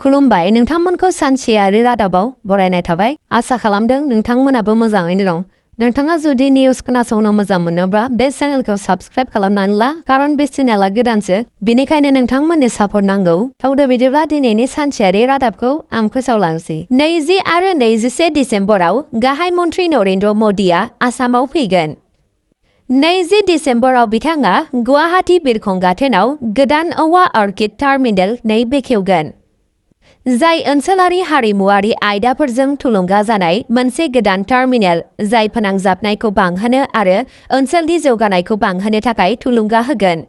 खुलुमबाय नोंथांमोनखौ सानसेयारि रादाबाव बरायनाय थाबाय आसा खालामदों नोंथांमोनाबो मोजाङैनो दं नोंथाङा जुदि निउस खोनासंनो मोजां मोनोब्ला बे चेनेलखौ साबस्क्राइब खालामनानै ला खारन बे चेनेला गोदानसो बेनिखायनो नोंथांमोननि सापर्ट नांगौ थावदो बिदिब्ला दिनैनि सानसेयारि रादाबखौ आं फोसावलांसै 20 आरो 21 डिसेम्बराव गाहाय मन्त्रि नरेन्द्र मदिया आसामाव फैगोन 20 डिसेम्बराव बिथाङा गुवाहाटी बिरखं गाथोनाव गोदान औवा अर्किड टार्मिनेल 2 बेखेवगोन जाय ओनसोलारि हारिमुआरि आयदाफोरजों थुलुंगा जानाय मोनसे गोदान टार्मिनेल जाय फोनांजाबनायखौ बांहोनो आरो ओनसोलनि जौगानायखौ बांहोनो थाखाय थुलुंगा होगोन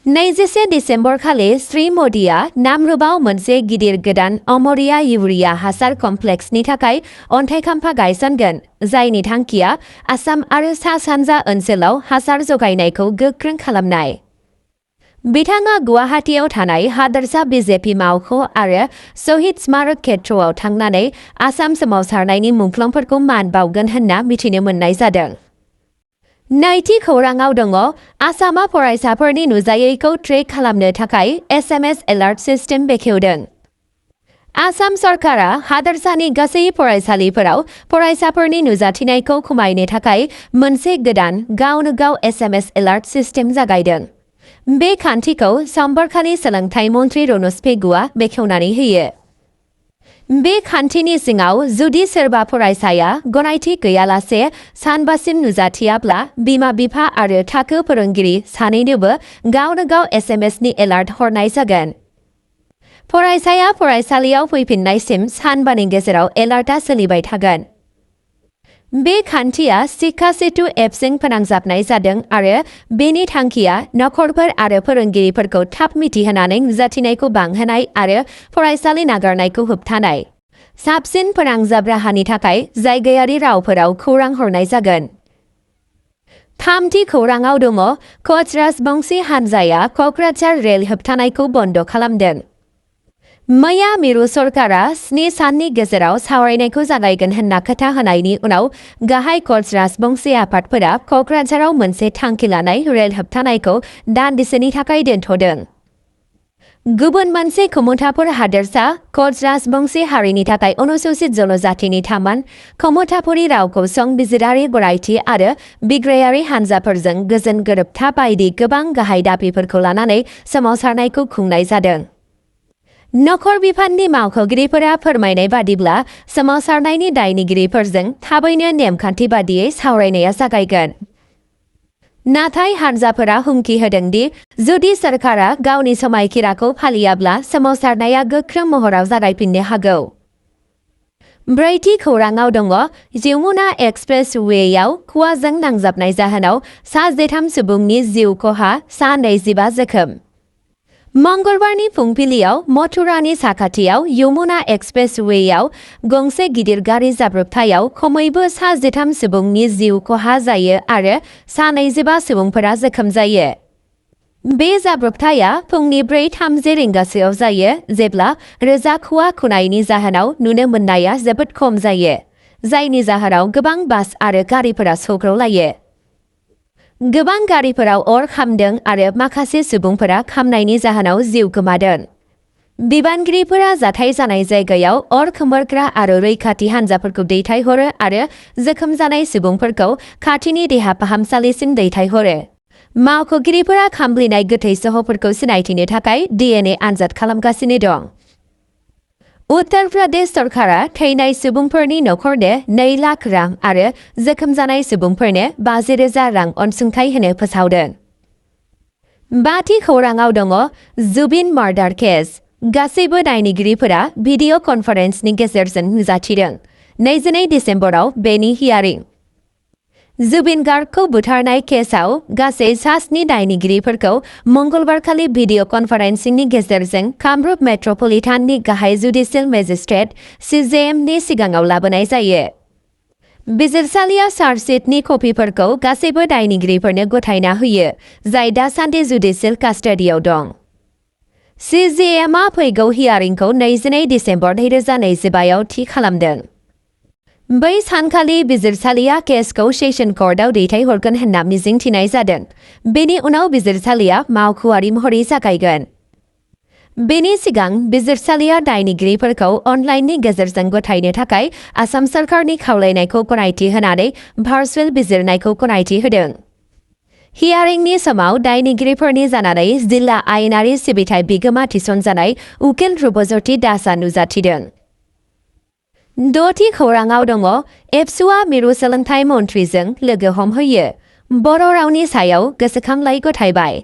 21 डिसेम्बर खालि श्री मोदीआ नामरुबाव मोनसे गिदिर गोदान अमरिया इउरिया हासार कमप्लेक्सनि थाखाय अन्थाइ खाम्फा गायसनगोन जायनि थांखिया आसाम आरो सा सानजा ओनसोलाव हासार जगायनायखौ गोख्रों खालामनाय बिथाङा गुवाहाटीयाव थानाय हादोरसा बीजेपी मावख' आरो शहीद स्मारक क्षेत्रआव थांनानै आसाम सोमावसारनायनि मुंख्लंफोरखौ मान बावगोन होनना मिथिनो मोननाय जादों नैथि खौराङाव दङ आसामा फरायसाफोरनि नुजायैखौ ट्रेक खालामनो थाखाय SMS एलार्ट सिस्टेम बेखेवदों आसाम सरकारा हादोरसानि गासै फरायसालिफोराव फरायसाफोरनि नुजाथिनायखौ खमायनो थाखाय मोनसे गोदान गावनो गाव SMS एलार्ट सिस्टेम जागायदों बे खान्थिखौ समबारखालि सोलोंथाइ मन्त्रि रनज पेगुआ बेखेवनानै होयो बे खान्थिनि सिङाव जुदि सोरबा फरायसाया गनायथि गैयालासे सानबासिम नुजाथियाब्ला बिमा-बिफा आरो थाखो फोरोंगिरि सानैनोबो गावनो गाव SMSनि एलार्ट हरनाय जागोन फरायसाया फरायसालियाव फैफिननायसिम सानबानि गेजेराव एलार्टआ सोलिबाय थागोन बे खान्थिया शिक्षा सेतु एपजों फोनांजाबनाय जादों आरो बेनि थांखिया नखरफोर आरो फोरोंगिरिफोरखौ थाब मिथिहोनानै नुजाथिनायखौ बांहोनाय आरो फरायसालि नागारनायखौ होबथानाय साबसिन फोनांजाब राहानि थाखाय जायगायारि रावफोराव खौरां हरनाय जागोन थामथि खौराङाव दङ कच राजबंशी हानजाया कक्राझार रेल होबथानायखौ बन्द खालामदों मैया मिरु सरकारा 7 साननि गेजेराव सावरायनायखौ जागायगोन होनना खोथा होनायनि उनाव गाहाय कच राजबंशी आफादफोरा कक्राझाराव मोनसे थांखि लानाय रेल होबथानायखौ दान्दिसेनि थाखाय दोनथ'दों गुबुन मोनसे खुमुथाफोर हादोरसा कच राजबंशी हारिनि थाखाय अनुसूचित जनजातिनि थामान खुमुथाफुरि रावखौ संबिजिरारि गनायथि आरो बिग्रायारि हानजाफोरजों गोजोन गोरोबथा बायदि गोबां गाहाय दाबिफोरखौ लानानै सोमावसारनायखौ खुंनाय जादों नखर बिफाननि मावख'गिरिफोरा फोरमायनाय बादिब्ला सोमावसारनायनि दायनिगिरिफोरजों थाबैनो नेमखान्थि बादियै सावरायनाया जागायगोन नाथाय हानजाफोरा हुमखि होदों दि जुदि सरकारा गावनि समायखिराखौ फालियाब्ला सोमावसारनाया गोख्रों महराव जागायफिननो हागौ ब्रैथि खौराङाव दङ यमुना एक्सप्रेसवेयाव खुवाजों नांजाबनाय जाहोनाव सा 13 सुबुंनि जिउ खहा सा 25 जोखोम मंगलबारनि फुंबिलियाव मथुरानि साखाथियाव यमुना एक्सप्रेसवेयाव गंसे गिदिर गारि जाब्रबथायाव खमैबो सा 13 सुबुंनि जिउ खहा जायो आरो सा 25 सुबुंफोरा जोखोम जायो बे जाब्रबथाया फुंनि 4:30 रिंगासोआव जायो जेब्ला रोजा खुवा खुनायनि जाहोनाव नुनो मोननाया जोबोद खम जायो जायनि जाहोनाव गोबां बास आरो गारिफोरा सौग्रावलायो गोबां गारिफोराव अर खामदों आरो माखासे सुबुंफोरा खामनायनि जाहोनाव जिउ गोमादों बिबानगिरिफोरा जाथाय जानाय जायगायाव अर खोमोरग्रा आरो रैखाथि हानजाफोरखौ दैथायहरो आरो जोखोम जानाय सुबुंफोरखौ खाथिनि देहा फाहामसालिसिम दैथायहरो मावख'गिरिफोरा खामब्लिनाय गोथै सहफोरखौ सिनायथिनो थाखाय DNA आनजाद खालामगासिनो दं उत्तर प्रदेश सरकारा थैनाय सुबुंफोरनि नखरनो 2 लाख रां आरो जोखोम जानाय सुबुंफोरनो 50,000 रां अनसुंथाइ होनो फोसावदों बाथि खौराङाव दङ जुबिन मार्डार केस गासैबो दायनिगिरिफोरा भिडिअ कनफारेन्सनि गेजेरजों नुजाथिदों 22 डिसेम्बराव बेनि हियारिं जुबिन गार्गखौ बुथारनाय केसआव गासै 7 दायनिगिरिफोरखौ मंगलबारखालि भिडिअ कनफारेन्सिंनि गेजेरजों कामरुप मेट्रपलिटाननि गाहाय जुडिशियेल मेजिस्ट्रेट CJMनि सिगाङाव लाबोनाय जायो बिजिरसालिया चार्जशीटनि कपिफोरखौ गासैबो दायनिगिरिफोरनो गथायना होयो जाय दासान्दि जुडिशियेल कास्टडियाव दं CJMआ फैगौ हियारिंखौ 22 डिसेम्बर 2025आव थि खालामदों बै सानखालि बिजिरसालिया केसखौ सेशन कर्टआव दैथायहरगोन होनना मिजिंथिनाय जादों बेनि उनाव बिजिरसालिया मावख'आरि महरै जागायगोन बेनि सिगां बिजिरसालिया दायनिगिरिफोरखौ अनलाइननि गेजेरजों गथायनो थाखाय आसाम सरकारनि खावलायनायखौ गनायथि होनानै भार्चुवेल बिजिरनायखौ गनायथि होदों। हियारिंनि समाव दायनिगिरिफोरनि जानानै जिल्ला आयेनारि सिबिथाइ बिगोमा थिसनजानाय उकिल ध्रुबज्योति दासआ नुजाथिदों। द'थि खौराङाव दङ एबसुआ मिरु सोलोंथाइ मन्थ्रिजों लोगो हमहैयो। बर' रावनि सायाव गोसोखांलाय गथायबाय।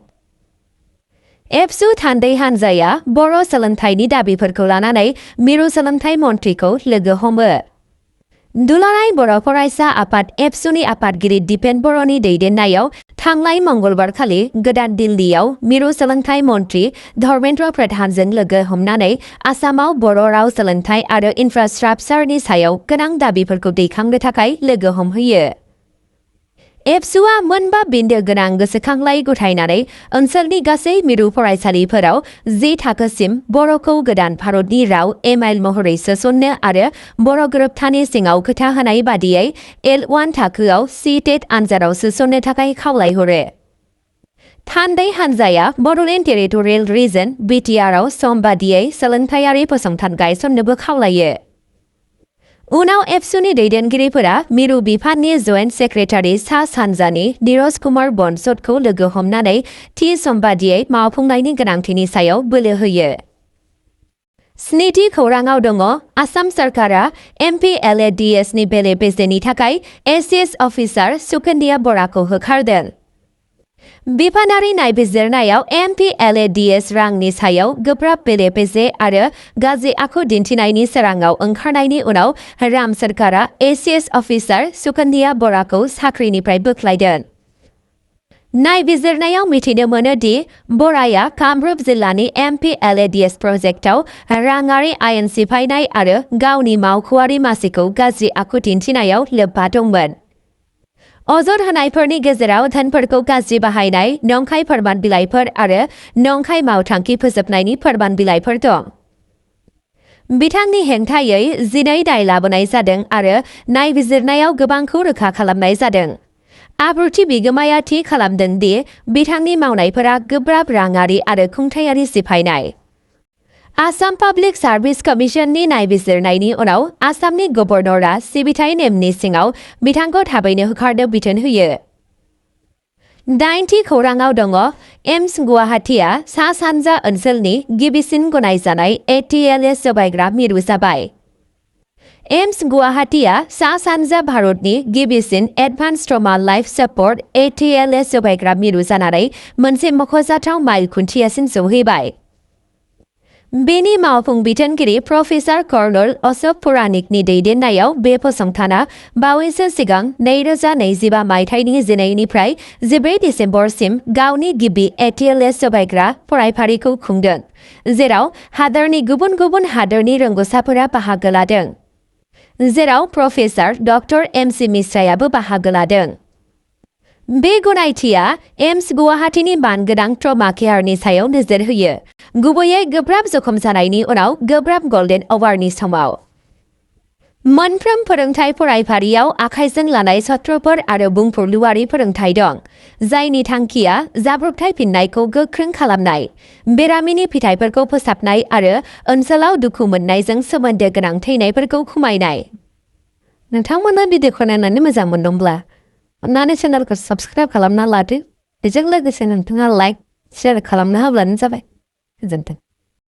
एबसु थान्दै हान्जाया बर' सोलोंथाइनि दाबिफोरखौ लानानै मिरु सोलोंथाइ मन्थ्रिखौ लोगो हमो। दुलाराय बर' फरायसा आफाद एबसुनि आफादगिरि दिपेन बर'नि दैदेननायाव थांनाय मंगलबारखालि गोदान दिल्लीयाव मिरु सोलोंथाइ मन्थ्रि धर्मेन्द्र प्रधानजों लोगो हमनानै आसामाव बर' राव सोलोंथाइ आरो इनफ्रास्ट्राकचारनि सायाव गोनां दाबिफोरखौ दैखांनो थाखाय लोगो हमहैयो। एबसुआ मोनबा बिन्दो गोनां गोसोखांलाय गथायनानै ओनसोलनि गासै मिरु फरायसालिफोराव 10 थाखोसिम बर'खौ गोदान भारतनि राव एमाइल महरै सोसननो आरो बर' गोरोबथानि सिङाव खोथा होनाय बादियै L1 थाखोआव C-TET आनजादाव सोसननो थाखाय खावलायहरो। थान्दै हान्जाया बड'लेण्ड टेरिटरियेल रिजन BTRआव सम बादियै सोलोंथायारि फसंथान गायसननोबो खावलायो। उनाव एबसुनि दैदेनगिरिफोरा मिरु बिफाननि जइन्ट सेक्रेटारि सा सानजानि नीरज कुमार बनसदखौ लोगो हमनानै थि समबादियै मावफुंनायनि गोनांथिनि सायाव बोलो होयो। स्निथि खौराङाव दङ आसाम सरकारा MPLADSनि बेले बेजेनि थाखाय ACS अफिसार सुकन्या बराखौ होखारदों। बिफानारि नायबिजिरनायाव MPLADS रांनि सायाव गोब्राब बेले बेजे आरो गाज्रि आखु दिन्थिनायनि सोराङाव ओंखारनायनि उनाव राम सरकारा ACS अफिसार सुकन्या बराखौ साख्रिनिफ्राय बोख्लायदों। नायबिजिरनायाव मिथिनो मोनो दि बराया कामरुप जिल्लानि MPLADS प्रजेक्टआव राङारि आयेन सिफायनाय आरो गावनि मावख'आरि मासिखौ गाज्रि आखु दिन्थिनायाव लोब्बा दंमोन। अजद होनायफोरनि गेजेराव धोनफोरखौ गाज्रि बाहायनाय, नंखाय फोरमान बिलाइफोर आरो नंखाय मावथांखि फोजोबनायनि फोरमान बिलाइफोर दं। बिथांनि हेंथायै 12 दाय लाबोनाय जादों आरो नायबिजिरनायाव गोबांखौ रोखा खालामनाय जादों। आब्रुथि बिगोमाया थि खालामदों दि बिथांनि मावनायफोरा गोब्राब राङारि आरो खुंथायारि सिफायनाय। आसाम पाब्लिक सार्भिस कमिशननि नायबिजिरनायनि उनाव आसामनि गभर्नरआ सिबिथाइ नेमनि सिङाव बिथांखौ थाबैनो होखारनो बिथोन होयो। 8थि खौराङाव दङ एम्स गुवाहाटीआ सा सानजा ओनसोलनि गिबिसिन गनायजानाय ATLS जगायग्रा मिरु जाबाय। एम्स गुवाहाटीआ सा सानजा भारतनि गिबिसिन advance trauma life support ATLS जगायग्रा मिरु जानानै मोनसे मख'जाथाव माइल खुन्थियासिम सौहैबाय। बेनि मावफुं बिथोनगिरि प्रफेसार कर्नल अशोक पुराणिकनि दैदेननायाव बे फसंथाना बावैसो सिगां 2025 मायथाइनि 12निफ्राय 14 दिसेम्बरसिम गावनि गिबि ATLS जगायग्रा फरायफारिखौ खुंदों, जेराव हादोरनि गुबुन गुबुन हादोरनि रोंग'साफोरा बाहागो लादों, जेराव प्रफेसार डक्टर MC मिश्रायाबो बाहागो लादों। बे गनायथिया एम्स गुवाहाटीनि मानगोनां ट्रमा केयारनि सायाव नोजोर होयो, गुबैयै गोब्राब जखम जानायनि उनाव गोब्राब गल्डेन आवारनि समाव। मोनफ्रोम फोरोंथाय फरायफारियाव आखाइजों लानाय सत्रफोर आरो बुंफुरलुआरि फोरोंथाय दं, जायनि थांखिया जाब्रबथाय फिननायखौ गोख्रों खालामनाय, बेरामिनि फिथायफोरखौ फोसाबनाय आरो ओनसोलाव दुखु मोननायजों सोमोन्दो गोनां थैनायफोरखौ खमायनाय। नोंथांमोना भिडिअखौ नायनानै मोजां मोनदोंब्ला अन्नानै चेनेलखौ साबस्क्राइब खालामना लादो। बेजों लोगोसे नोंथाङा लाइक, शेयार खालामना होब्लानो जाबाय। गोजोन्थों।